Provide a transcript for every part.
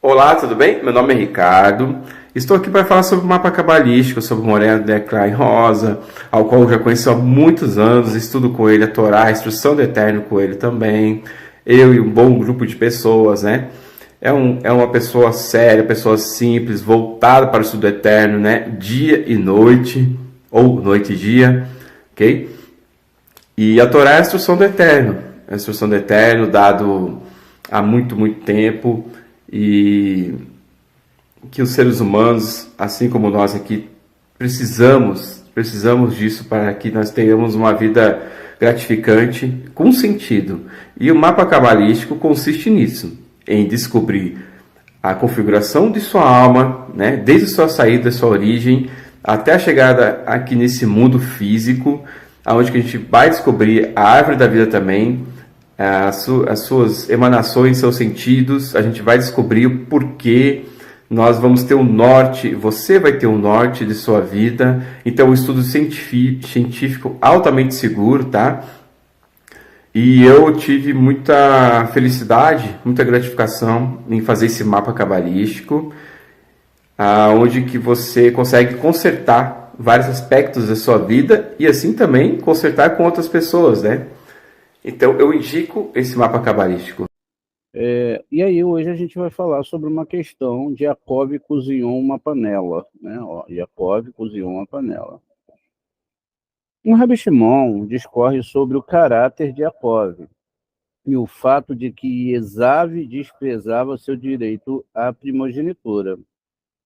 Olá, tudo bem? Meu nome é Ricardo. Estou aqui para falar sobre o mapa cabalístico, sobre o Moreno Declan Rosa, ao qual eu já conheço há muitos anos, estudo com ele a Torá, a instrução do Eterno com ele também. Eu e um bom grupo de pessoas, né? É uma pessoa séria, pessoa simples, voltada para o estudo eterno, né? Dia e noite, ou noite e dia, ok? E a Torá é a instrução do Eterno, a instrução do Eterno dado há muito, muito tempo, e que os seres humanos, assim como nós aqui, precisamos disso para que nós tenhamos uma vida gratificante com sentido. E o mapa cabalístico consiste nisso, em descobrir a configuração de sua alma, né, desde sua saída, sua origem, até a chegada aqui nesse mundo físico, aonde que a gente vai descobrir a árvore da vida também, as suas emanações, seus sentidos, a gente vai descobrir o porquê, nós vamos ter um norte, você vai ter um norte de sua vida, então um estudo científico altamente seguro, tá? E eu tive muita felicidade, muita gratificação em fazer esse mapa cabalístico, onde que você consegue consertar vários aspectos da sua vida e assim também consertar com outras pessoas, né? Então eu indico esse mapa cabalístico. E aí hoje a gente vai falar sobre uma questão de Jacob cozinhou uma panela, né? Ó, Jacob cozinhou uma panela. Um Rabi Shimon discorre sobre o caráter de Jacob e o fato de que Esav desprezava seu direito à primogenitura.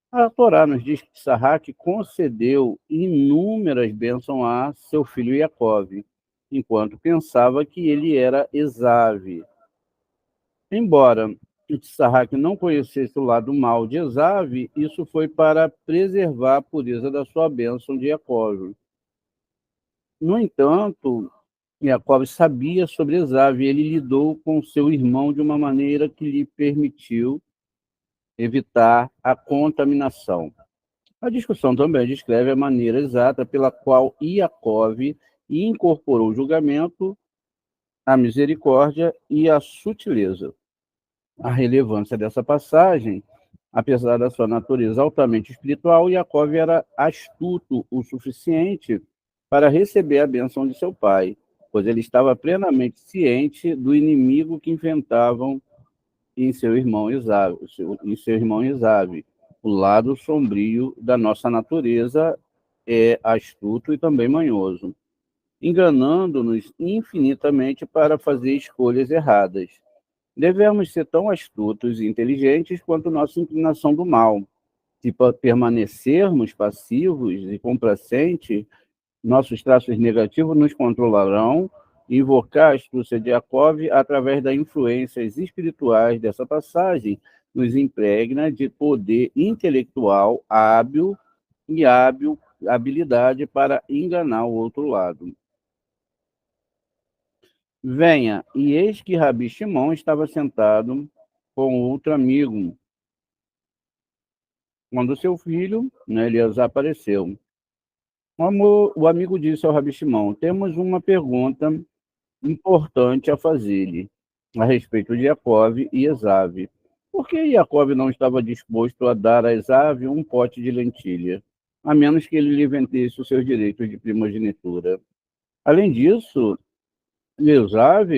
A Torá nos diz que Isaac concedeu inúmeras bênçãos a seu filho Jacob, enquanto pensava que ele era Esav. Embora Isaac não conhecesse o lado mal de Esav, isso foi para preservar a pureza da sua bênção de Jacob. No entanto, Jacob sabia sobre Esav e ele lidou com seu irmão de uma maneira que lhe permitiu evitar a contaminação. A discussão também descreve a maneira exata pela qual Jacob incorporou o julgamento, a misericórdia e a sutileza. A relevância dessa passagem, apesar da sua natureza altamente espiritual, Jacob era astuto o suficiente para receber a bênção de seu pai, pois ele estava plenamente ciente do inimigo que enfrentavam em seu irmão Esav, O lado sombrio da nossa natureza é astuto e também manhoso, enganando-nos infinitamente para fazer escolhas erradas. Devemos ser tão astutos e inteligentes quanto nossa inclinação do mal. Se permanecermos passivos e complacentes, nossos traços negativos nos controlarão. Invocar a astúcia de Jacob através das influências espirituais dessa passagem nos impregna de poder intelectual hábil e habilidade para enganar o outro lado. Venha, e eis que Rabi Shimon estava sentado com outro amigo, quando seu filho, né, Eleazar, apareceu. O amigo disse ao Rabi Shimon: temos uma pergunta importante a fazer-lhe a respeito de Jacob e Esav. Por que Jacob não estava disposto a dar a Esav um pote de lentilha, a menos que ele lhe vendesse os seus direitos de primogenitura? Além disso, Esav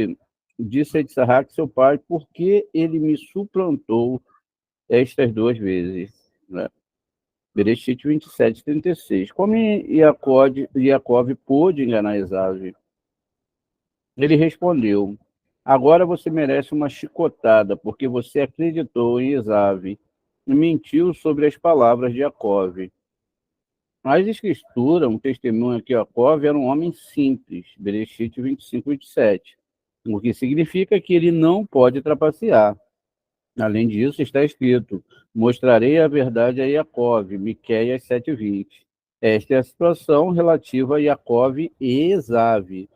disse a Isaac, seu pai, por que ele me suplantou estas duas vezes? Né? Bereshit 27, 36. Como Jacob pôde enganar Esav? Ele respondeu: agora você merece uma chicotada, porque você acreditou em Esav e mentiu sobre as palavras de Jacove. As escrituras, um testemunho que Jacove era um homem simples, Bereshit 25, 27, o que significa que ele não pode trapacear. Além disso, está escrito: mostrarei a verdade a Jacove, Miqueias 7:20. Esta é a situação relativa a Jacove e Esav.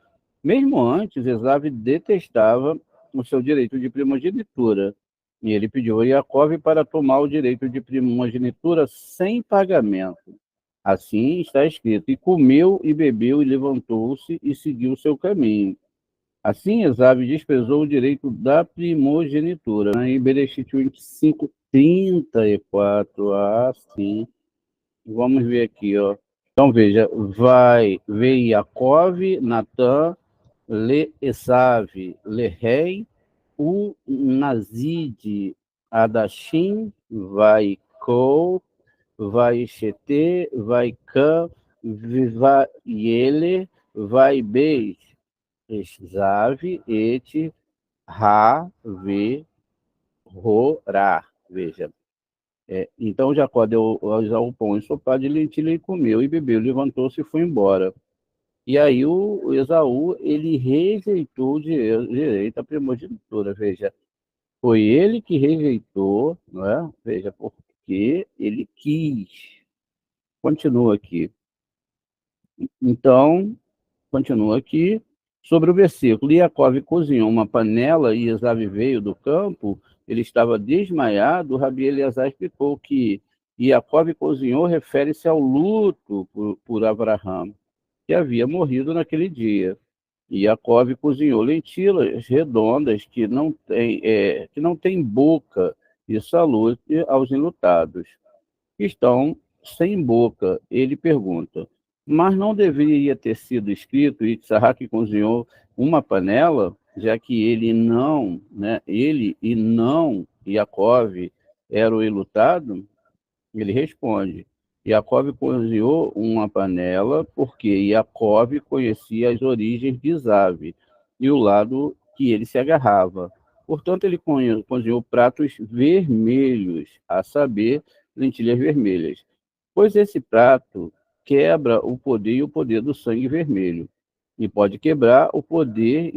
Mesmo antes, Esav detestava o seu direito de primogenitura, e ele pediu a Jacove para tomar o direito de primogenitura sem pagamento. Assim está escrito: e comeu e bebeu e levantou-se e seguiu o seu caminho. Assim, Esav desprezou o direito da primogenitura. Em Bereshit 25, 34. Sim. Vamos ver aqui, ó. Então, veja, veio Jacov, Natã, Le Esav, Le Rei, U Nazid, Adashim, vai Kou, vai Xete, vai Cã, vai Ele, vai Beis, Esav, Et, Ra, Ve, Ro, Ra. Veja. Então Jacó deu a Esaú pão ensopado de lentilha e comeu e bebeu, levantou-se e foi embora. E aí o Esaú, ele rejeitou o direito à primogenitura, veja. Foi ele que rejeitou, não é? Veja, porque ele quis. Continua aqui. Então, continua aqui, sobre o versículo. E Jacó cozinhou uma panela e Esaú veio do campo, ele estava desmaiado. Rabi Eleazar explicou que Jacó cozinhou refere-se ao luto por Abraão, que havia morrido naquele dia. E Jacó cozinhou lentilhas redondas que não tem boca e salute aos enlutados que estão sem boca. Ele pergunta: mas não deveria ter sido escrito Yitzhak cozinhou uma panela, já que ele não, né, ele e não Yaakov era o enlutado? Ele responde: Yaakov cozinhou uma panela porque Yaakov conhecia as origens de Esav e o lado que ele se agarrava. Portanto, ele cozinhou pratos vermelhos, a saber, lentilhas vermelhas, pois esse prato quebra o poder do sangue vermelho, e pode quebrar o poder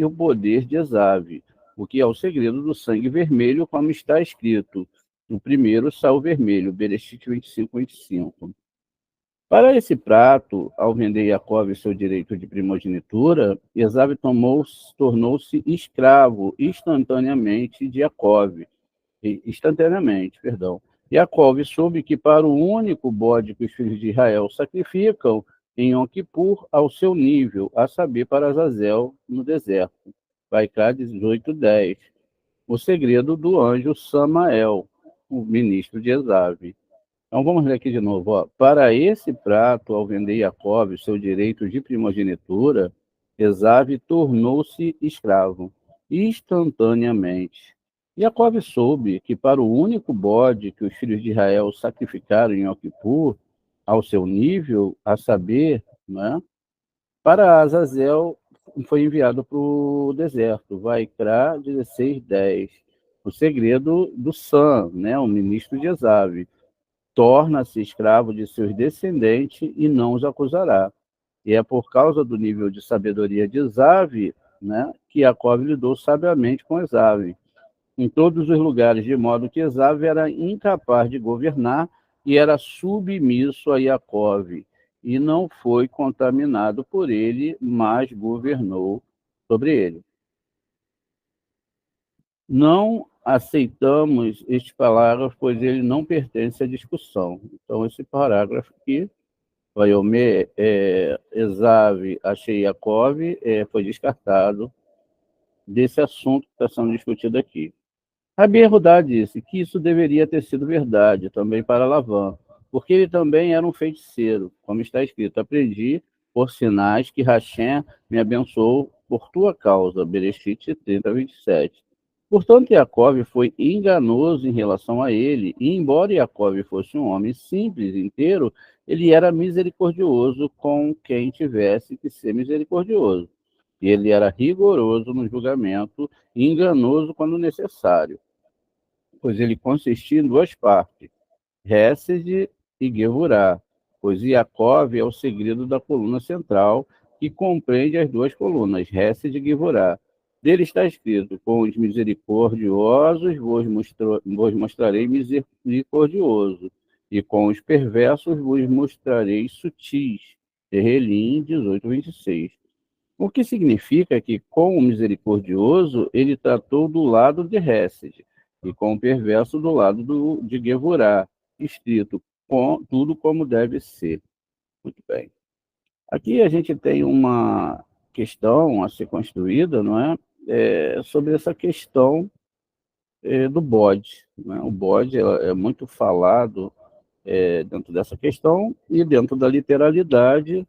de Esav, o que é o segredo do sangue vermelho, como está escrito. O primeiro sal vermelho, Bereshit 25, 25. Para esse prato, ao vender Jacó seu direito de primogenitura, Esav tornou-se escravo instantaneamente de Jacó. Instantaneamente, perdão. Jacó soube que para o único bode que os filhos de Israel sacrificam em Yom Kippur ao seu nível, a saber, para Azazel no deserto. Vaikra 18, 10. O segredo do anjo Samael, o ministro de Esav. Então vamos ler aqui de novo. Ó. Para esse prato, ao vender Jacob seu direito de primogenitura, Esav tornou-se escravo, instantaneamente. Jacob soube que para o único bode que os filhos de Israel sacrificaram em Yom Kippur, ao seu nível, a saber, né, para Azazel foi enviado para o deserto, Vaikra 16, 10. O segredo do Sam, né, o ministro de Esav torna-se escravo de seus descendentes e não os acusará. E é por causa do nível de sabedoria de Esav, né, que Jacob lidou sabiamente com Esav, em todos os lugares, de modo que Esav era incapaz de governar e era submisso a Jacob, e não foi contaminado por ele, mas governou sobre ele. Não aceitamos este parágrafo, pois ele não pertence à discussão. Então, esse parágrafo aqui, Vaiomé, Esav, Achei Yaakov, foi descartado desse assunto que está sendo discutido aqui. Rabi Erudá disse que isso deveria ter sido verdade também para Lavã, porque ele também era um feiticeiro, como está escrito: aprendi por sinais que Hashem me abençoou por tua causa, Bereshit 30, 27. Portanto, Jacob foi enganoso em relação a ele, e embora Jacob fosse um homem simples, inteiro, ele era misericordioso com quem tivesse que ser misericordioso. Ele era rigoroso no julgamento e enganoso quando necessário, pois ele consistia em duas partes, Hesed e Gevurah, pois Yaakov é o segredo da coluna central, que compreende as duas colunas, Hesed e Gevurah. Dele está escrito: com os misericordiosos vos mostrarei misericordioso, e com os perversos vos mostrarei sutis. Terrelim 18:26. O que significa que, com o misericordioso, ele tratou do lado de Hesed, e com o perverso do lado de Gevurah, escrito com tudo como deve ser. Muito bem. Aqui a gente tem uma questão a ser construída, não é? Sobre essa questão do bode. Né? O bode é muito falado dentro dessa questão, e dentro da literalidade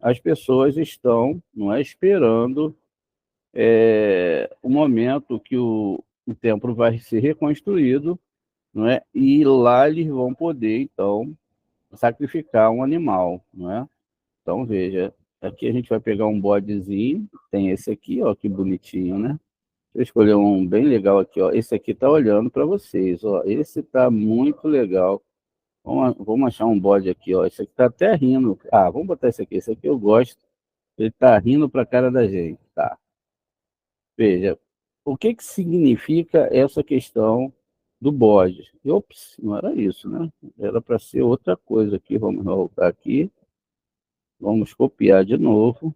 as pessoas estão, não é, esperando o momento que o templo vai ser reconstruído, não é? E lá eles vão poder, então, sacrificar um animal, não é? Então, veja, aqui a gente vai pegar um bodezinho, tem esse aqui, ó, que bonitinho, né? Deixa eu escolher um bem legal aqui, ó. Esse aqui tá olhando para vocês, ó. Esse tá muito legal. Vamos achar um bode aqui, ó. Esse aqui tá até rindo. Ah, vamos botar esse aqui eu gosto. Ele tá rindo para a cara da gente, tá? Veja, o que que significa essa questão do bode? Ops, não era isso, né? Era para ser outra coisa aqui. Vamos voltar aqui. Vamos copiar de novo.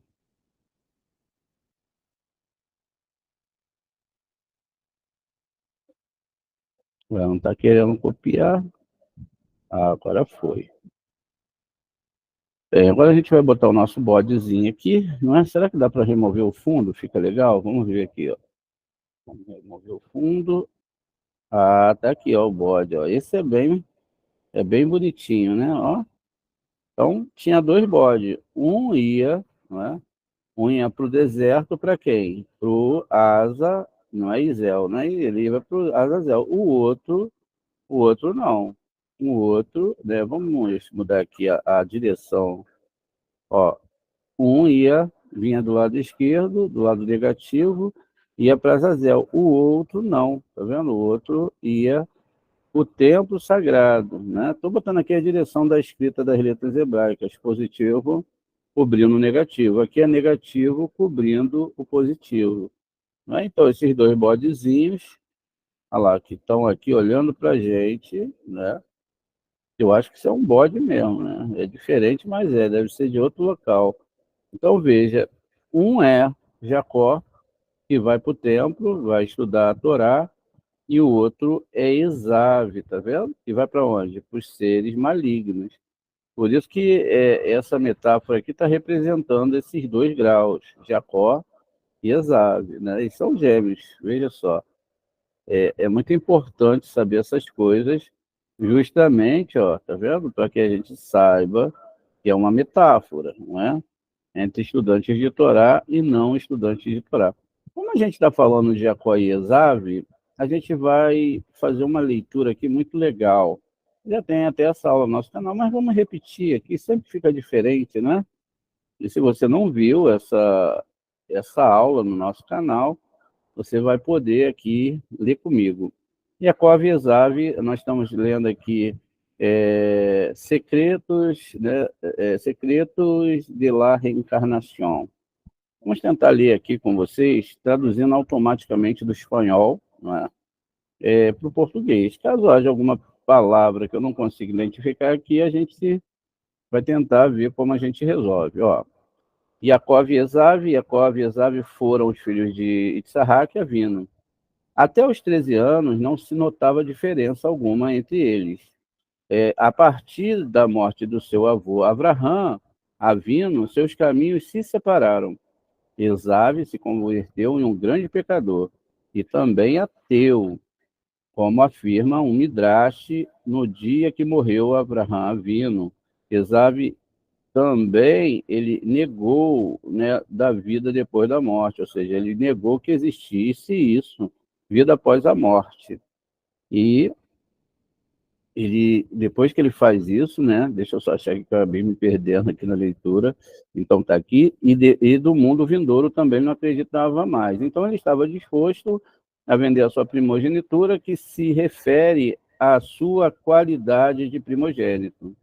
Ué, não está querendo copiar. Ah, agora foi. Agora a gente vai botar o nosso bodezinho aqui, não é? Será que dá para remover o fundo? Fica legal? Vamos ver aqui, ó. Vamos remover o fundo. Ah, tá aqui, ó, o bode, ó. Esse é bem bonitinho, né? Ó. Então, tinha dois bodes. Um ia, não é? Um ia para o deserto para quem? Para o Asa, não é Isel, né? Ele ia para o Azazel. O outro não. O outro, né? Vamos mudar aqui a direção. Ó, vinha do lado esquerdo, do lado negativo, ia para Azazel. O outro não, tá vendo? O outro ia o templo sagrado, né? Estou botando aqui a direção da escrita das letras hebraicas, positivo cobrindo o negativo. Aqui é negativo cobrindo o positivo. Né? Então, esses dois bodezinhos, olha lá, que estão aqui olhando para a gente, né? Eu acho que isso é um bode mesmo, né? É diferente, mas deve ser de outro local. Então, veja, um é Jacó, que vai para o templo, vai estudar a Torá, e o outro é Esave, tá vendo? E vai para onde? Para os seres malignos. Por isso que essa metáfora aqui está representando esses dois graus, Jacó e Esave, né? Eles são gêmeos, veja só. É muito importante saber essas coisas, justamente, ó, tá vendo? Para que a gente saiba que é uma metáfora, não é? Entre estudantes de Torá e não estudantes de Torá. Como a gente está falando de Jacó e Esave, a gente vai fazer uma leitura aqui muito legal. Já tem até essa aula no nosso canal, mas vamos repetir aqui, sempre fica diferente, né? E se você não viu essa aula no nosso canal, você vai poder aqui ler comigo. Yaakov e Esave, nós estamos lendo aqui Secretos, né, Secretos de la Reencarnação. Vamos tentar ler aqui com vocês, traduzindo automaticamente do espanhol, não é? Para o português. Caso haja alguma palavra que eu não consiga identificar aqui, a gente vai tentar ver como a gente resolve. Ó, Yaakov e Esave foram os filhos de Itsarraque e Avino. Até os 13 anos não se notava diferença alguma entre eles. A partir da morte do seu avô Avraham, Avino, seus caminhos se separaram. Esave se converteu em um grande pecador e também ateu, como afirma um Midrash no dia que morreu Avraham Avino. Esave também ele negou, né, da vida depois da morte, ou seja, ele negou que existisse isso, vida após a morte. E ele, depois que ele faz isso, né? Deixa eu só achar que eu acabei me perdendo aqui na leitura. Então está aqui, e do mundo vindouro também não acreditava mais. Então ele estava disposto a vender a sua primogenitura, que se refere à sua qualidade de primogênito.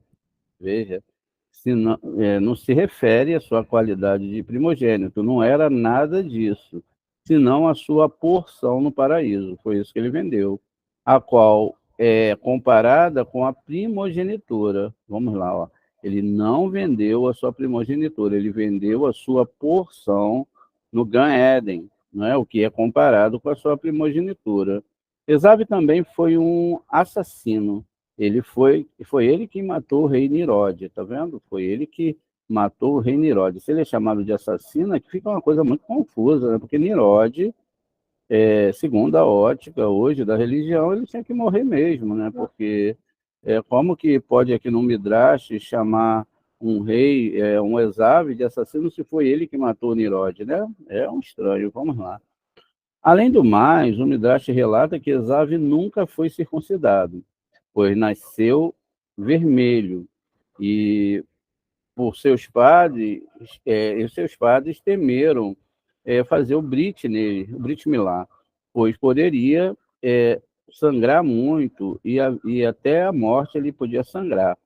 Veja, se não, não se refere à sua qualidade de primogênito, não era nada disso, senão a sua porção no paraíso. Foi isso que ele vendeu, a qual é comparada com a primogenitura. Vamos lá, ó. Ele não vendeu a sua primogenitura, ele vendeu a sua porção no Gan Éden, não é? O que é comparado com a sua primogenitura. Esaú também foi um assassino. Foi ele que matou o rei Nirode, tá vendo? Foi ele que matou o rei Nirode. Se ele é chamado de assassino, é que fica uma coisa muito confusa, né? Porque Nirode, segundo a ótica hoje da religião, ele tinha que morrer mesmo, né? Porque como que pode aqui no Midrash chamar um rei, um Esaú de assassino, se foi ele que matou Nirode, né? É um estranho, vamos lá. Além do mais, o Midrash relata que Esaú nunca foi circuncidado, pois nasceu vermelho, e por seus padres, os seus padres temeram fazer o Brit nele, o Brit Milá, pois poderia sangrar muito, e até a morte ele podia sangrar.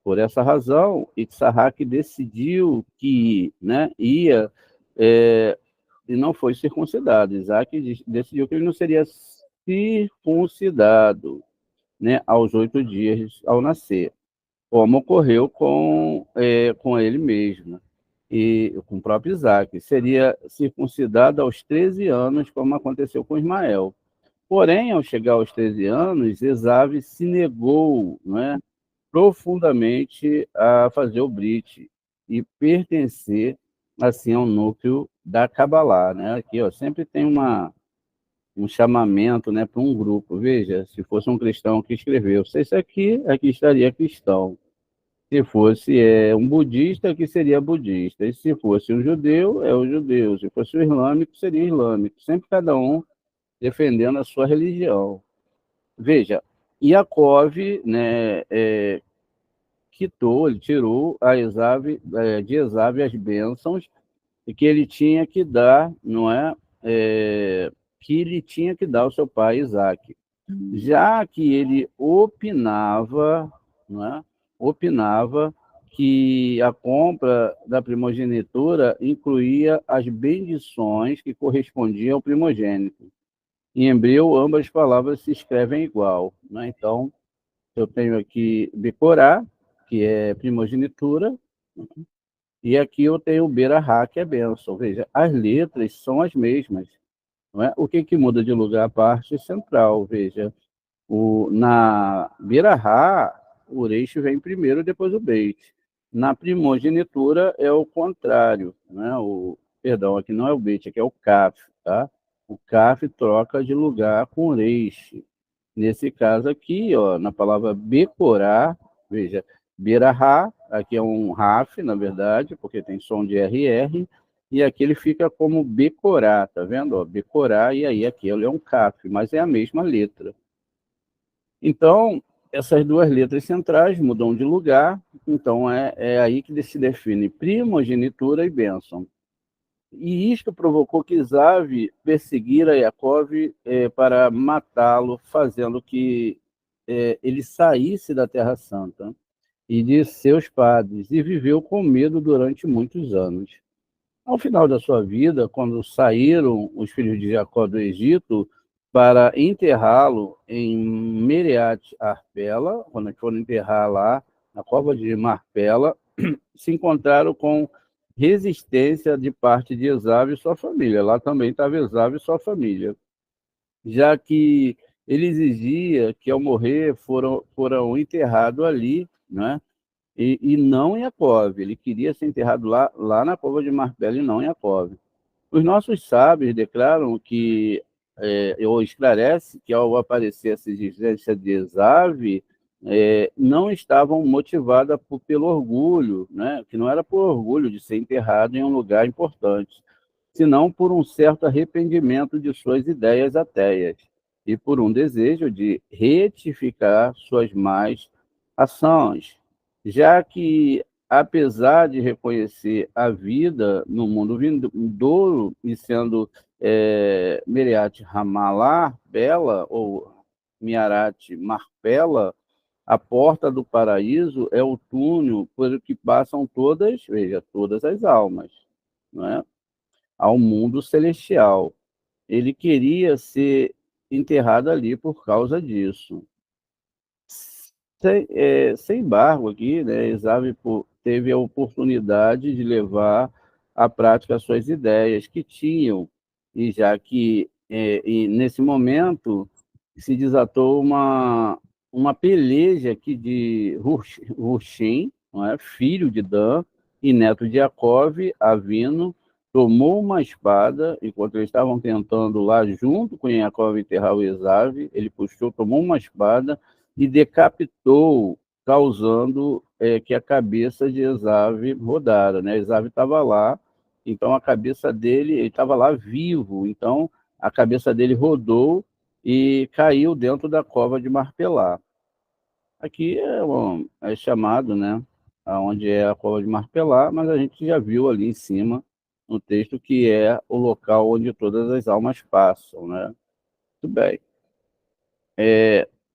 Por essa razão, Itzhak decidiu que, né, ia e não foi circuncidado. Isaac decidiu que ele não seria circuncidado, né, aos 8 dias ao nascer, como ocorreu com ele mesmo, e com o próprio Isaac. Seria circuncidado aos 13 anos, como aconteceu com Ismael. Porém, ao chegar aos 13 anos, Esaú se negou, não é, profundamente a fazer o Brit e pertencer assim ao núcleo da Kabbalah, né? Aqui, ó, sempre tem um chamamento, né, para um grupo. Veja, se fosse um cristão que escreveu, se esse aqui estaria cristão. Se fosse um budista, que seria budista. E se fosse um judeu, é o judeu. Se fosse o islâmico, seria islâmico. Sempre cada um defendendo a sua religião. Veja, Yaakov, né, ele tirou de Esaú as bênçãos e que ele tinha que dar, não é? Que ele tinha que dar ao seu pai Isaac. Já que ele opinava, não é? Opinava que a compra da primogenitura incluía as bendições que correspondiam ao primogênito. Em hebreu, ambas palavras se escrevem igual, né? Então, eu tenho aqui Becorá, que é primogenitura, e aqui eu tenho Berahá, que é bênção. Veja, as letras são as mesmas. Não é? O que muda de lugar? A parte central. Veja, na Berahá, o Reish vem primeiro, depois o Beit. Na primogenitura é o contrário. Né? Perdão, aqui não é o Beit, aqui é o Kaf. Tá? O Kaf troca de lugar com o Reish. Nesse caso aqui, ó, na palavra Becorá, veja, Berahá, aqui é um Raf, na verdade, porque tem som de RR, e aqui ele fica como Becorá, tá vendo? Ó, Becorá, e aí aqui ele é um Kaf, mas é a mesma letra. Então, essas duas letras centrais mudam de lugar, então é aí que se define primogenitura e bênção. E isto provocou que Esaú perseguira Yaakov para matá-lo, fazendo que ele saísse da Terra Santa e de seus padres, e viveu com medo durante muitos anos. Ao final da sua vida, quando saíram os filhos de Jacó do Egito para enterrá-lo em Meriat Arpela, quando foram enterrar lá na cova de Marpela, se encontraram com resistência de parte de Esaú e sua família. Lá também estava Esaú e sua família, já que ele exigia que, ao morrer, foram enterrados ali, né? E não em Yaakov. Ele queria ser enterrado lá na cova de Marpela e não em Yaakov. Os nossos sábios declaram que, ou esclarece que, ao aparecer essa exigência de Esaú, não estavam motivadas pelo orgulho, né? Que não era por orgulho de ser enterrado em um lugar importante, senão por um certo arrependimento de suas ideias ateias. e por um desejo de retificar suas más ações, já que, apesar de reconhecer a vida no mundo vindouro e sendo Meriat Ramalar Bela, ou Miarat Marpela, a porta do paraíso é o túnel por que passam todas, veja, todas as almas, não é? Ao mundo celestial. Ele queria ser enterrado ali por causa disso. Sem embargo, aqui, né, Esav teve a oportunidade de levar à prática as suas ideias que tinham, e já que e nesse momento se desatou uma peleja aqui de Hushim, não é? Filho de Dan e neto de Jacov, Avino, tomou uma espada, enquanto eles estavam tentando lá junto com Jacov enterrar o Esav, ele puxou, tomou uma espada e decapitou, causando que a cabeça de Esav rodara, né? Esav estava lá, então a cabeça dele, ele estava lá vivo, então a cabeça dele rodou e caiu dentro da cova de Marpelá. Aqui é chamado, né, aonde é a cova de Marpelá, mas a gente já viu ali em cima no texto que é o local onde todas as almas passam, né? Muito bem.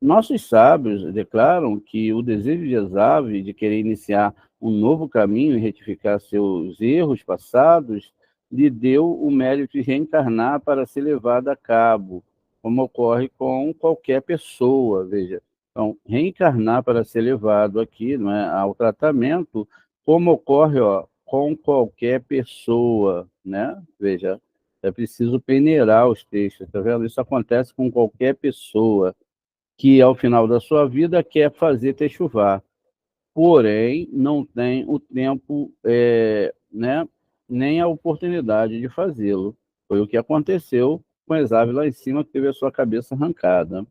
Nossos sábios declaram que o desejo de Esav de querer iniciar um novo caminho e retificar seus erros passados lhe deu o mérito de reencarnar para ser levado a cabo, como ocorre com qualquer pessoa, veja. Então, reencarnar para ser levado aqui, não é, ao tratamento, como ocorre, com qualquer pessoa, né? Veja, é preciso peneirar os textos, tá vendo? Isso acontece com qualquer pessoa que, ao final da sua vida, quer fazer techuvá, porém não tem o tempo, né, nem a oportunidade de fazê-lo. Foi o que aconteceu com Esav lá em cima, que teve a sua cabeça arrancada.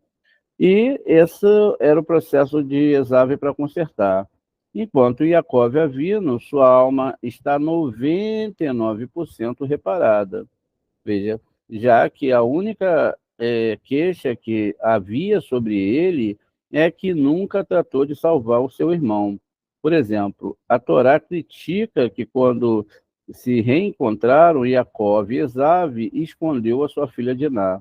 E esse era o processo de Esav para consertar. Enquanto Yaakov Avino, sua alma está 99% reparada. Veja, já que a única queixa que havia sobre ele é que nunca tratou de salvar o seu irmão. Por exemplo, a Torá critica que quando se reencontraram, Jacó e Esav escondeu a sua filha Diná,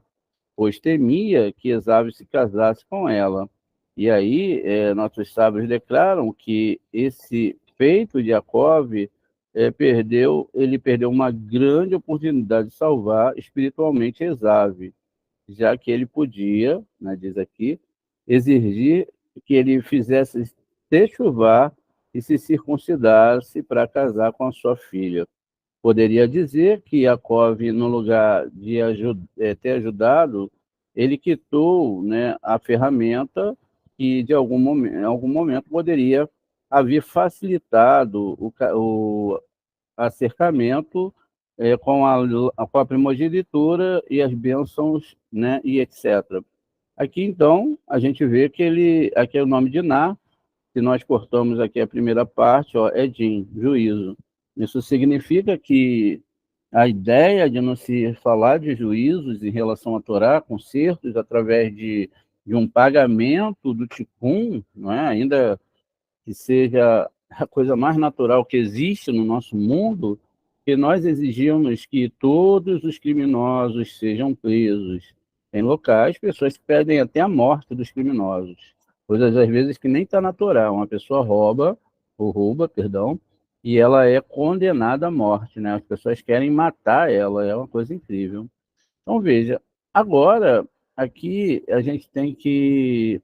pois temia que Esav se casasse com ela. E aí, nossos sábios declaram que esse feito de Jacó ele perdeu uma grande oportunidade de salvar espiritualmente Esav, já que ele podia, né, diz aqui, exigir que ele fizesse techuvá e se circuncidasse para casar com a sua filha. Poderia dizer que Yaakov, no lugar de ter ajudado, ele quitou, né, a ferramenta que, em algum momento, poderia haver facilitado o acercamento com a primogenitura e as bênçãos, né, e etc. Aqui, então, a gente vê que aqui é o nome de Ná, se nós cortamos aqui a primeira parte, é Din, juízo. Isso significa que a ideia de não se falar de juízos em relação à Torá, concertos, através de um pagamento do tikkun, não é? Ainda que seja a coisa mais natural que existe no nosso mundo, que nós exigimos que todos os criminosos sejam presos. Em locais, pessoas que pedem até a morte dos criminosos. Coisas, às vezes, que nem está na Torá. Uma pessoa rouba, perdão, e ela é condenada à morte, né? As pessoas querem matar ela, é uma coisa incrível. Então, veja, agora, aqui a gente tem que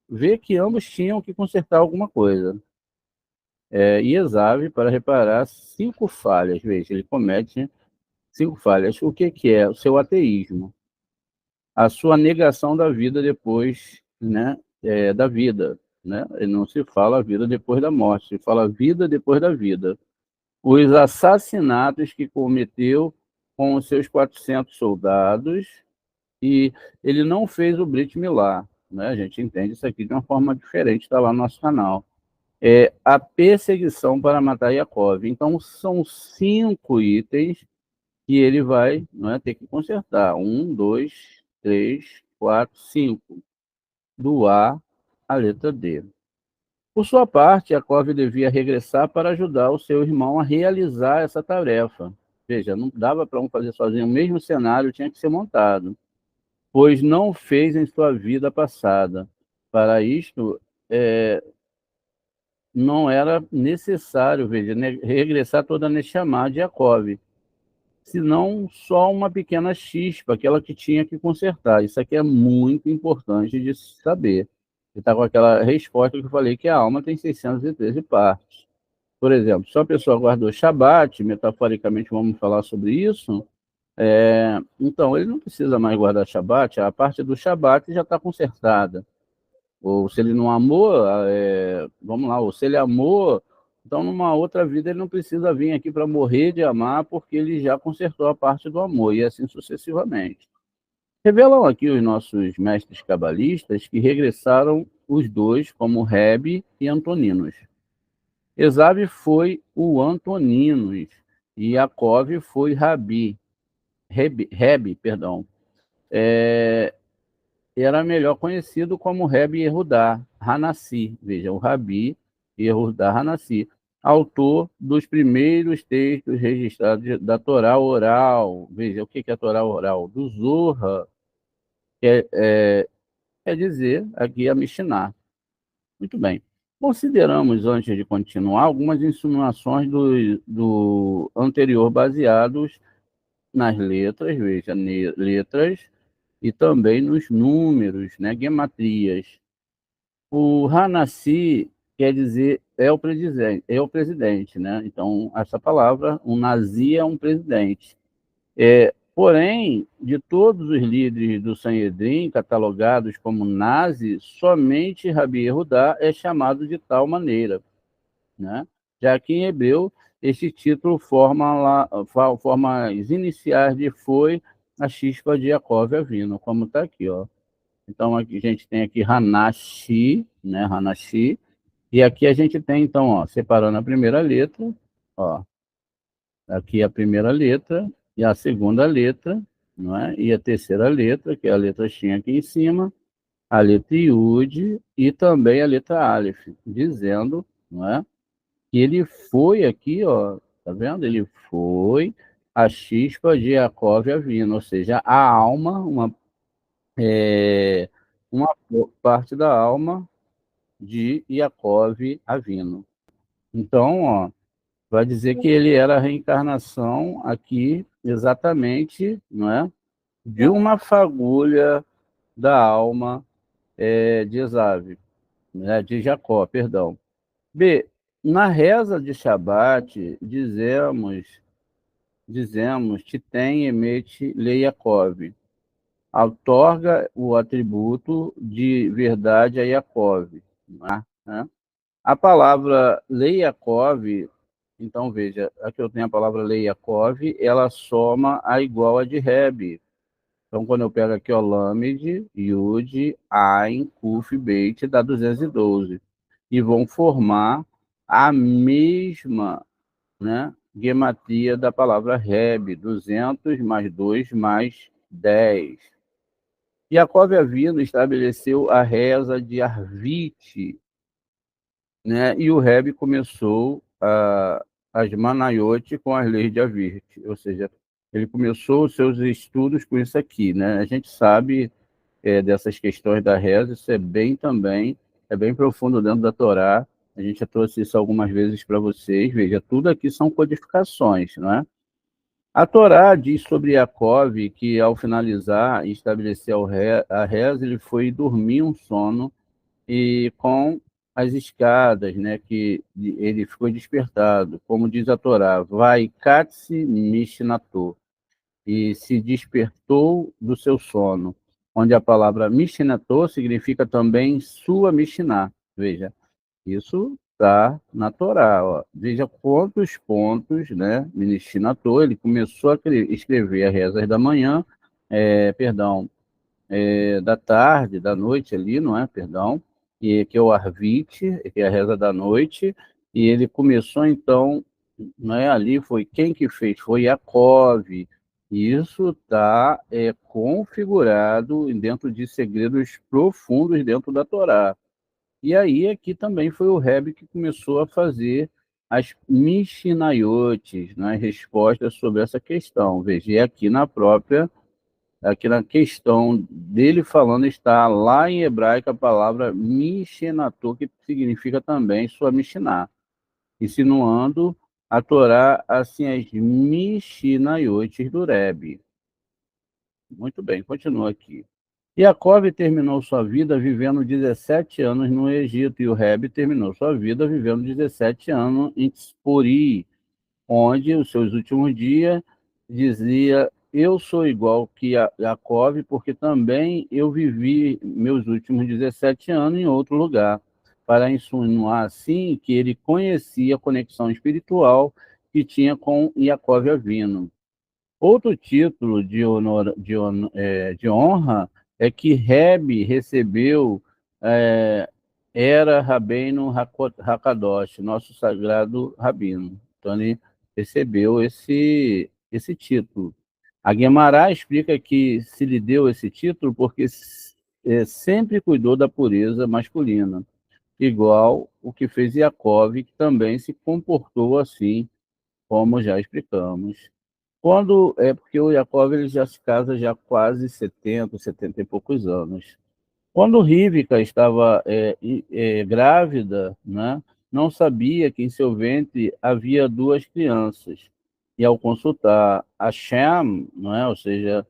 ver que ambos tinham que consertar alguma coisa. E Esav, para reparar 5 falhas, veja, ele comete 5 falhas. O que é? O seu ateísmo, a sua negação da vida depois, né, da vida, né? Ele não se fala vida depois da morte, se fala vida depois da vida. Os assassinatos que cometeu com os seus 400 soldados, e ele não fez o Brit Milá, né? A gente entende isso aqui de uma forma diferente, está lá no nosso canal. A perseguição para matar Yaakov. Então, são 5 itens que ele vai, não é, ter que consertar. 1, 2, 3, 4, 5. Do A à letra D. Por sua parte, Yakov devia regressar para ajudar o seu irmão a realizar essa tarefa. Veja, não dava para um fazer sozinho, o mesmo cenário tinha que ser montado, pois não fez em sua vida passada. Para isto, não era necessário, veja, regressar toda a Neshama de Yakov, senão só uma pequena chispa, aquela que tinha que consertar. Isso aqui é muito importante de saber. Você está com aquela resposta que eu falei, que a alma tem 613 partes. Por exemplo, se a pessoa guardou Shabat, metaforicamente vamos falar sobre isso, então ele não precisa mais guardar Shabat, a parte do Shabat já está consertada. Ou se ele não amou, vamos lá, ou se ele amou, então numa outra vida ele não precisa vir aqui para morrer de amar, porque ele já consertou a parte do amor, e assim sucessivamente. Revelam aqui os nossos mestres cabalistas que regressaram os dois como Rebe e Antoninos. Esav foi o Antoninos e Yaakov foi Rebe, perdão. Era melhor conhecido como Rebe Yehudá Hanassi. Veja, o Rabi Yehudá Hanassi, autor dos primeiros textos registrados da Torá oral. Veja, o que é a Torá oral? Do Zohar, quer dizer aqui a Mishnah. Muito bem. Consideramos, antes de continuar, algumas insinuações do anterior baseados nas letras, veja, letras, e também nos números, né, gematrias. O Hanassi quer dizer é o presidente, né? Então, essa palavra, um nazi é um presidente. Porém, de todos os líderes do Sanhedrin catalogados como nazi, somente Rabi Yehudá é chamado de tal maneira, né? Já que em hebreu este título forma as iniciais de foi a chispa de Yaakov Avino, como está aqui, ó. Então aqui a gente tem aqui Hanashi, né? Hanashi, e aqui a gente tem então, ó, separando a primeira letra, ó, aqui a primeira letra e a segunda letra, não é? E a terceira letra, que é a letra Shin aqui em cima, a letra Yud e também a letra Aleph, dizendo, não é? Que ele foi aqui, ó, tá vendo? Ele foi a chispa de Yaakov Avino, ou seja, a alma, uma parte da alma de Yaakov Avino. Então, ó, vai dizer que ele era a reencarnação aqui exatamente, não é, de uma fagulha da alma de Esav, né, de Jacó, perdão. B. Na reza de Shabat, dizemos Titem Emet Le Yaakov, outorga o atributo de verdade a Yaakov, né? A palavra Leiakov, então veja, aqui eu tenho a palavra Leiakov, ela soma a igual a de Reb. Então, quando eu pego aqui o Lamed, Yud, Ain, Kuf, Beit, dá 212. E vão formar a mesma, né, gematria da palavra Reb, 200 mais 2 mais 10. Yaakov Avino estabeleceu a reza de Arvit, né? E o Rebbe começou as Manayot com as leis de Avirt, ou seja, ele começou os seus estudos com isso aqui, né? A gente sabe dessas questões da reza, isso é bem profundo dentro da Torá. A gente já trouxe isso algumas vezes para vocês. Veja, tudo aqui são codificações, não é? A Torá diz sobre Yaakov que, ao finalizar e estabelecer a reza, ele foi dormir um sono e com as escadas, né, que ele ficou despertado, como diz a Torá, vai Katsi Mishnato, e se despertou do seu sono, onde a palavra Mishnato significa também sua Mishnah. Veja, isso está na Torá. Ó. Veja quantos pontos, né, Mishnato, ele começou a escrever as rezas da manhã, da tarde, da noite ali, não é? Perdão, e que é o Arvit, que é a reza da noite, e ele começou então, não é? Ali foi quem que fez? Foi Yaakov, Isso está configurado dentro de segredos profundos dentro da Torá. E aí aqui também foi o Rebbe que começou a fazer as Mishnayotes, né, respostas sobre essa questão. Veja, e aqui na questão dele falando, está lá em hebraico a palavra Mishnatô, que significa também sua Mishnah, insinuando a Torá assim as Mishnayotes do Rebbe. Muito bem, continua aqui. Yaakov terminou sua vida vivendo 17 anos no Egito, e o Rebbe terminou sua vida vivendo 17 anos em Tzpori, onde, os seus últimos dias, dizia: eu sou igual que Yaakov, porque também eu vivi meus últimos 17 anos em outro lugar, para insinuar assim que ele conhecia a conexão espiritual que tinha com Yaakov Avino. Outro título de honra é que Rebbe recebeu, era Rabbeinu Hakadosh, nosso sagrado rabino. Então, ele recebeu esse título. A Guemará explica que se lhe deu esse título porque sempre cuidou da pureza masculina, igual o que fez Yaakov, que também se comportou assim, como já explicamos. Porque o Yaakov ele já se casa já há quase 70 e poucos anos. Quando Rivka estava grávida, né, não sabia que em seu ventre havia duas crianças. E ao consultar a Shem, não é? Ou seja,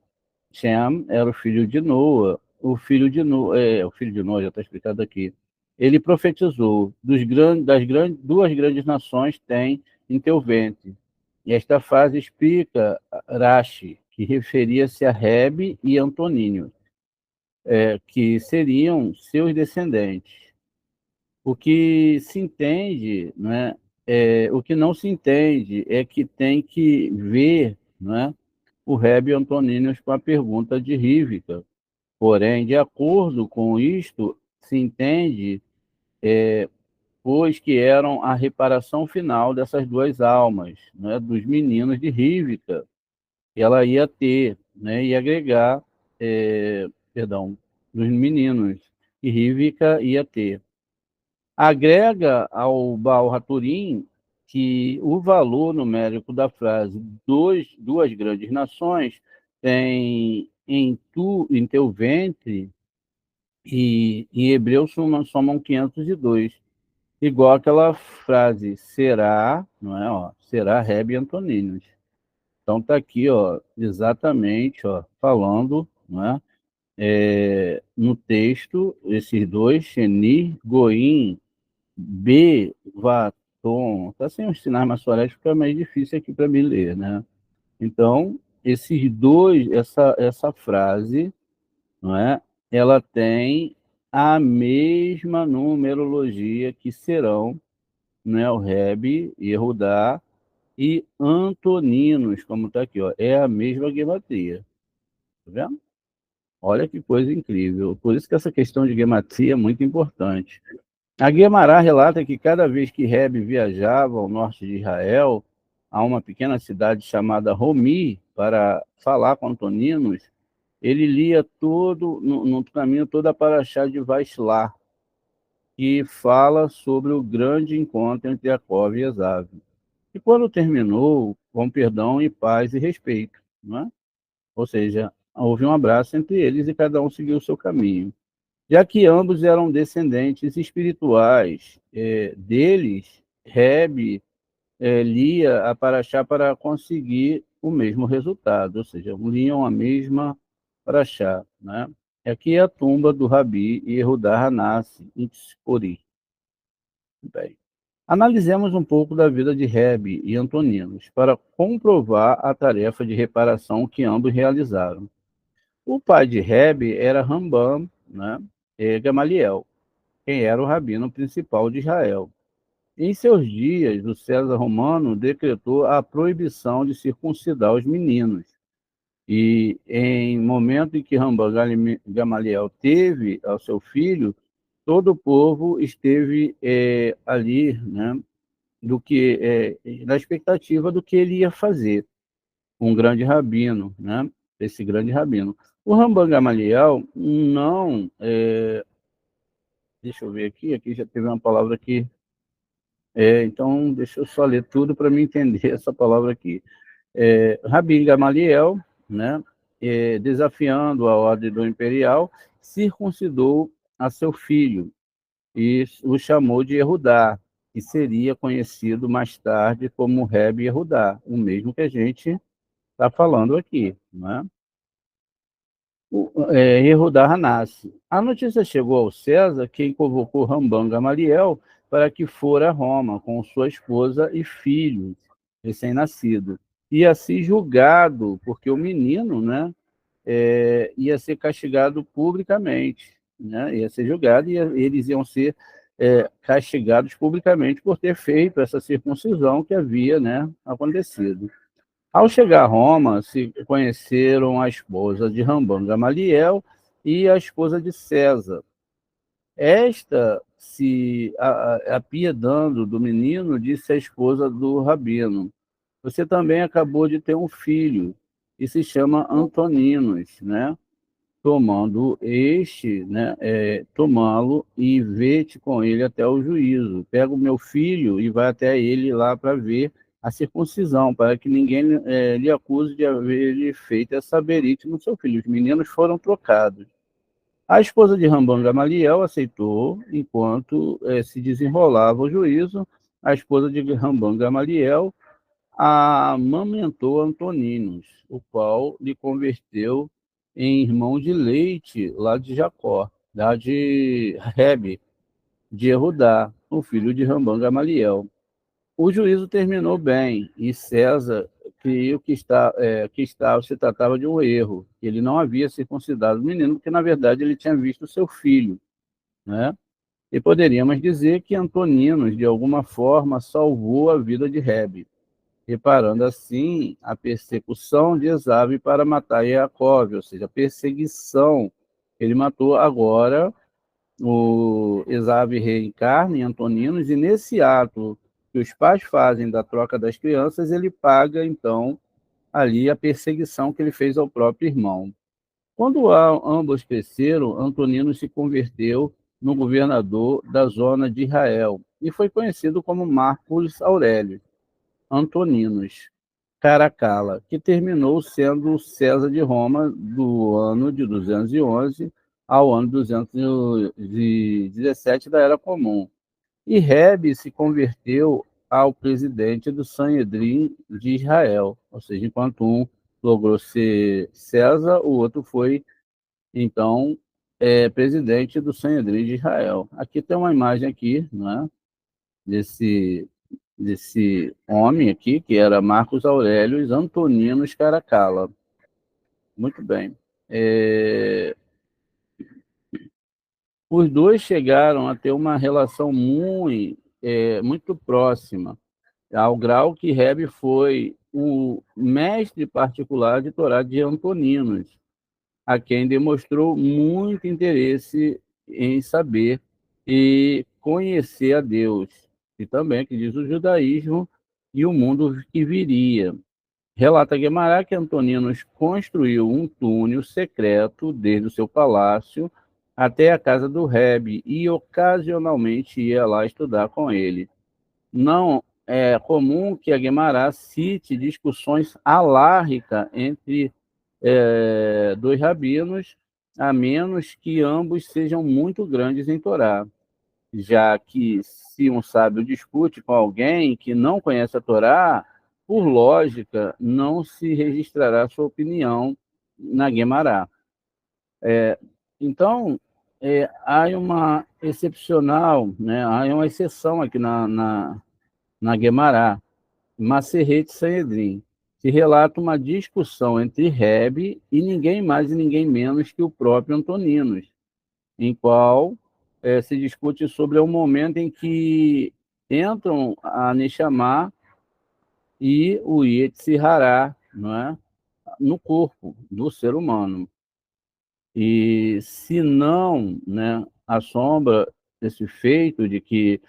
Shem era o filho de Noa. O filho de Noa já está explicado aqui. Ele profetizou: duas grandes nações têm em teu ventre. E esta frase explica Rashi, que referia-se a Rebe e Antonínio, que seriam seus descendentes. O que se entende, né, o que não se entende é que tem que ver, né, o Rebe Antonínio com a pergunta de Rívica. Porém, de acordo com isto, se entende, pois que eram a reparação final dessas duas almas, né, dos meninos de Rívica, que ela ia ter, né, e agregar, perdão, dos meninos que Rívica ia ter. Agrega ao Baal Haturim que o valor numérico da frase duas grandes nações tem em teu ventre, e em hebreu somam 502, igual aquela frase será, não é, ó, será Rebe Antonínios. Então está aqui, ó, exatamente, ó, falando, não é, no texto, esses dois, Sheni, Goim, B, Vatom, está sem os sinais maçoréticos, fica meio difícil aqui para mim ler, né? Então, esses dois, essa frase, não é, ela tem a mesma numerologia que serão, né, o Rebe, Yehudá e Antoninos, como está aqui, ó, é a mesma gematria. Tá vendo? Olha que coisa incrível. Por isso que essa questão de gematria é muito importante. A Guemará relata que cada vez que Rebe viajava ao norte de Israel, a uma pequena cidade chamada Romi, para falar com Antoninos, ele lia no caminho toda a Paraxá de Vaishlá, que fala sobre o grande encontro entre Jacó e Esaú. E quando terminou, com perdão e paz e respeito, não é? Ou seja, houve um abraço entre eles e cada um seguiu o seu caminho. Já que ambos eram descendentes espirituais deles, Rebe lia a Paraxá para conseguir o mesmo resultado, ou seja, liam a mesma Paraxá. Né? Aqui é a tumba do Rabi Yehudá Hanassi, em Tzipori. Bem, analisemos um pouco da vida de Rebe e Antoninos para comprovar a tarefa de reparação que ambos realizaram. O pai de Rebe era Rambam, né, e Gamaliel, quem era o rabino principal de Israel. Em seus dias, o César Romano decretou a proibição de circuncidar os meninos. E em momento em que Rambam Gamaliel teve ao seu filho, todo o povo esteve ali, né, na expectativa do que ele ia fazer. um grande rabino, né? Esse grande rabino. O Rambam Gamaliel não... deixa eu ver aqui já teve uma palavra aqui. Então, deixa eu só ler tudo para me entender essa palavra aqui. Rabi Gamaliel, né, desafiando a ordem do imperial, circuncidou a seu filho e o chamou de Erudá, que seria conhecido mais tarde como Rebbe Erudá, o mesmo que a gente está falando aqui. Né? Yehudá Hanassi. A notícia chegou ao César, quem convocou Rambam Gamaliel para que fora a Roma com sua esposa e filhos recém-nascido. Ia ser julgado, porque o menino, né, ia ser castigado publicamente, né, ia ser julgado e eles iam ser castigados publicamente por ter feito essa circuncisão que havia, né, acontecido. Ao chegar a Roma, se conheceram a esposa de Rambam Gamaliel e a esposa de César. Esta, se apiedando do menino, disse à esposa do rabino: você também acabou de ter um filho, e se chama Antoninos, né? Tomando este, né, tomá-lo e vê-te com ele até o juízo. Pega o meu filho e vai até ele lá para ver a circuncisão, para que ninguém lhe acuse de haver feito essa berite no seu filho. Os meninos foram trocados. A esposa de Rambam Gamaliel aceitou, enquanto se desenrolava o juízo. A esposa de Rambam Gamaliel amamentou Antoninos, o qual lhe converteu em irmão de leite lá de Jacó, lá de Rebe, de Erudá, o filho de Rambam Gamaliel. O juízo terminou bem, e César creio que se tratava de um erro, que ele não havia circuncidado o menino, porque na verdade ele tinha visto seu filho, né? E poderíamos dizer que Antoninos, de alguma forma, salvou a vida de Rebe, reparando assim a persecução de Esav para matar Jacó, ou seja, a perseguição. Ele matou agora o Esav reencarna em Antoninos, e nesse ato que os pais fazem da troca das crianças, ele paga, então, ali a perseguição que ele fez ao próprio irmão. Quando ambos cresceram, Antonino se converteu no governador da zona de Israel e foi conhecido como Marcos Aurélio Antoninos Caracalla, que terminou sendo César de Roma do ano de 211 ao ano 217 da Era Comum. E Rebe se converteu ao presidente do Sanhedrin de Israel, ou seja, enquanto um logrou ser César, o outro foi, então, presidente do Sanhedrin de Israel. Aqui tem uma imagem aqui, né, desse homem aqui, que era Marcos Aurélio Antoninos Caracalla. Muito bem. Os dois chegaram a ter uma relação muito próxima, ao grau que Rebe foi o mestre particular de Torá de Antoninos, a quem demonstrou muito interesse em saber e conhecer a Deus, e também, que diz o judaísmo e o mundo que viria. Relata Guemará que Antoninos construiu um túnel secreto desde o seu palácio até a casa do Rebe e ocasionalmente ia lá estudar com ele. Não é comum que a Guemará cite discussões alárricas entre dois rabinos, a menos que ambos sejam muito grandes em Torá, já que se um sábio discute com alguém que não conhece a Torá, por lógica, não se registrará sua opinião na Guemará. Então, há uma excepcional, né, há uma exceção aqui na Guemará, Maseret Sanhedrin, que relata uma discussão entre Rebe e ninguém mais e ninguém menos que o próprio Antoninos, em qual se discute sobre o momento em que entram a Neshama e o Yetzirará, não é? No corpo do ser humano. E se não, né, a sombra desse feito de que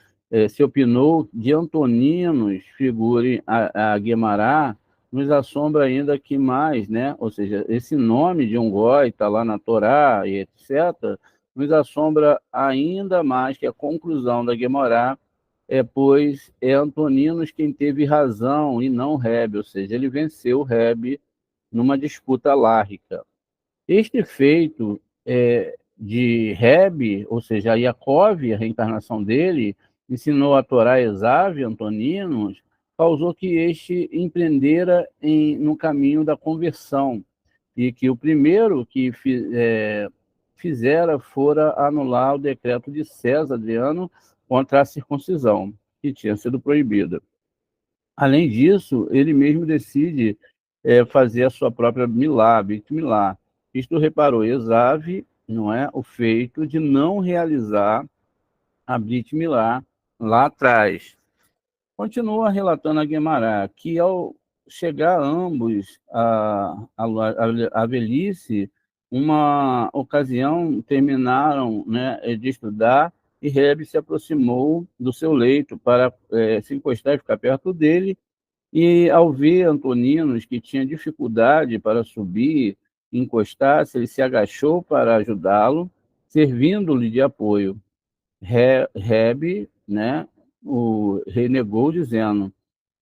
se opinou de Antoninos figure a Guemará, nos assombra ainda que mais, né? Ou seja, esse nome de um goi está lá na Torá e etc., nos assombra ainda mais que a conclusão da Guemará pois é Antoninos quem teve razão e não Rebe, ou seja, ele venceu Rebe numa disputa lárrica. Este feito de Rebe, ou seja, Yaakov, a reencarnação dele, ensinou a Torá a Esav, Antoninos, causou que este empreendera no caminho da conversão, e que o primeiro que fizera fora anular o decreto de César Adriano contra a circuncisão, que tinha sido proibida. Além disso, ele mesmo decide fazer a sua própria milá, Brit Milá. Isto reparou Esav, não é, o feito de não realizar a Brit Milá lá atrás. Continua relatando a Guemará que, ao chegar ambos à velhice, uma ocasião terminaram, né, de estudar e Rebe se aproximou do seu leito para se encostar e ficar perto dele. E, ao ver Antoninos, que tinha dificuldade para subir, encostar-se, ele se agachou para ajudá-lo, servindo-lhe de apoio. Rebe, né, o renegou, dizendo: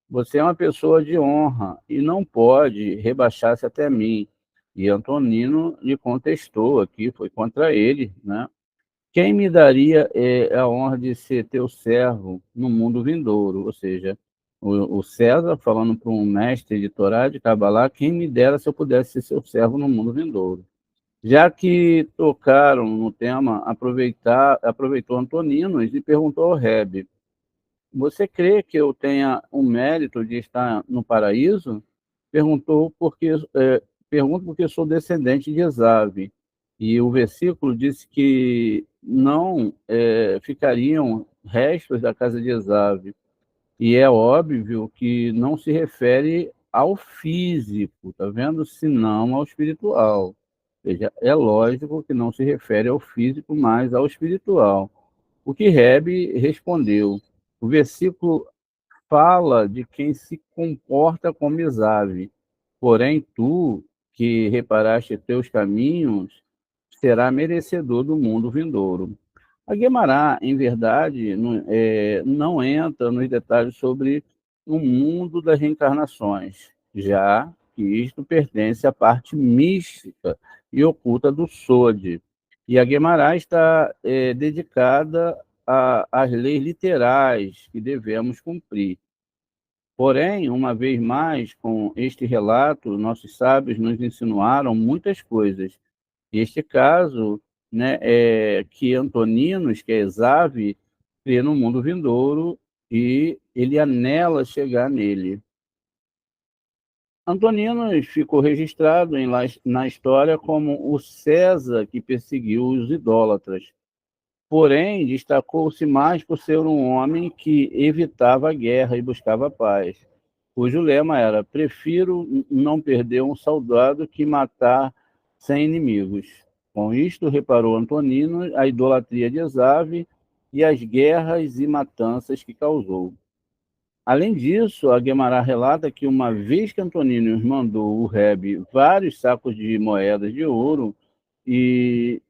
Você é uma pessoa de honra e não pode rebaixar-se até mim. E Antonino lhe contestou aqui, foi contra ele, né? Quem me daria a honra de ser teu servo no mundo vindouro? Ou seja, o César falando para um mestre de Torá, de Cabalá, quem me dera se eu pudesse ser seu servo no mundo vindouro. Já que tocaram no tema, aproveitou Antonino e perguntou ao Rebe: Você crê que eu tenha o mérito de estar no paraíso? Perguntou porque pergunto porque sou descendente de Esav. E o versículo diz que não ficariam restos da casa de Esav. E é óbvio que não se refere ao físico, tá vendo? Senão ao espiritual. Ou seja, é lógico que não se refere ao físico, mas ao espiritual. O que Rebe respondeu. O versículo fala de quem se comporta como Esav. Porém, tu, que reparaste teus caminhos, será merecedor do mundo vindouro. A Guemará, em verdade, não entra nos detalhes sobre o mundo das reencarnações, já que isto pertence à parte mística e oculta do Sode. E a Guemará está dedicada às leis literais que devemos cumprir. Porém, uma vez mais, com este relato, nossos sábios nos insinuaram muitas coisas. Este caso, né, é que Antoninos, que é Exave, crê no mundo vindouro e ele anela chegar nele. Antoninos ficou registrado na história como o César que perseguiu os idólatras. Porém, destacou-se mais por ser um homem que evitava a guerra e buscava a paz, cujo lema era: prefiro não perder um soldado que matar 100 inimigos. Com isto, reparou Antonino a idolatria de Esave e as guerras e matanças que causou. Além disso, a Guemará relata que uma vez que Antonino mandou o Rebe vários sacos de moedas de ouro e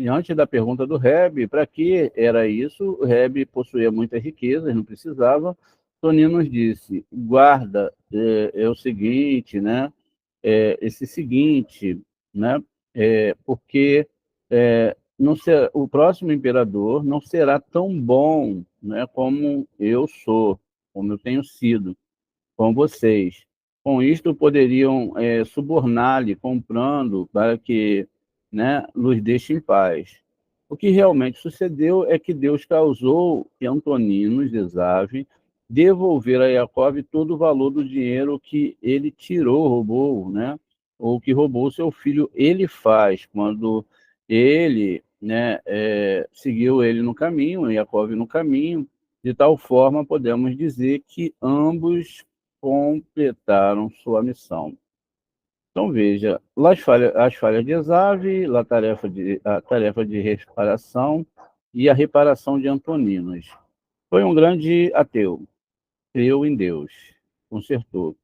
antes da pergunta do Reb, para que era isso? O Reb possuía muitas riquezas, não precisava. Toninho nos disse: guarda, é o seguinte, né? Esse seguinte, né? Porque não ser, o próximo imperador não será tão bom, né, como eu sou, como eu tenho sido com vocês. Com isto, poderiam subornar-lhe, comprando para que, né, nos deixe em paz. O que realmente sucedeu é que Deus causou que Antonino Exave devolver a Jacob todo o valor do dinheiro que ele tirou, roubou, né, ou que roubou seu filho Elifaz, quando ele, né, seguiu ele no caminho, Jacob no caminho. De tal forma, podemos dizer que ambos completaram sua missão. Então, veja, lá as falhas de Exave, lá a tarefa de reparação e a reparação de Antoninos. Foi um grande ateu, creu em Deus, consertou.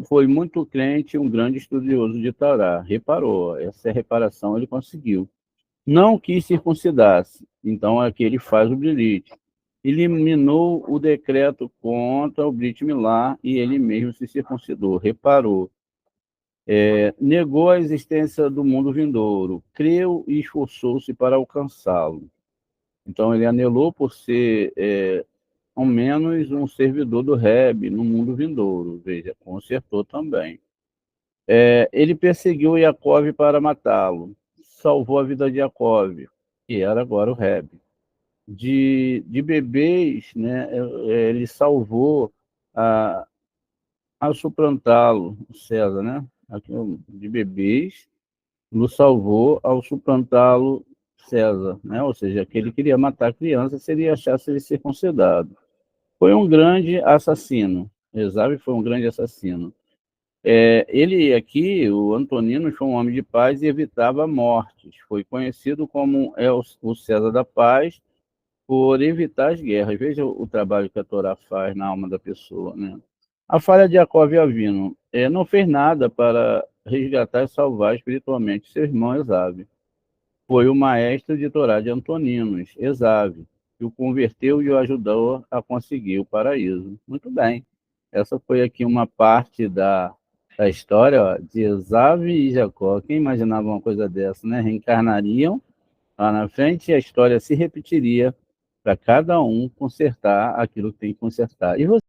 foi muito crente, um grande estudioso de Torá. Reparou, essa reparação ele conseguiu. Não quis circuncidar-se, então aqui ele faz o brilite. Eliminou o decreto contra o Brit Milá e ele mesmo se circuncidou. Reparou. Negou a existência do mundo vindouro, creu e esforçou-se para alcançá-lo. Então ele anelou por ser, ao menos, um servidor do Rebe no mundo vindouro. Veja, consertou também. Ele perseguiu Iacove para matá-lo, salvou a vida de Iacove, que era agora o Rebe. De bebês, né, ele salvou a suplantá-lo, César, né? Aqui, de bebês, o salvou ao suplantá-lo César, né? Ou seja, que ele queria matar a criança se ele achasse ele circuncidado. Foi um grande assassino. Esaú foi um grande assassino. Ele aqui, o Antonino, foi um homem de paz e evitava mortes. Foi conhecido como o César da Paz por evitar as guerras. Veja o trabalho que a Torá faz na alma da pessoa, né? A falha de Jacó e Avino não fez nada para resgatar e salvar espiritualmente seu irmão Esaú. Foi o maestro de Torá de Antoninos, Esaú, que o converteu e o ajudou a conseguir o paraíso. Muito bem. Essa foi aqui uma parte da história, ó, de Esaú e Jacó. Quem imaginava uma coisa dessa, né? Reencarnariam lá na frente e a história se repetiria para cada um consertar aquilo que tem que consertar. E você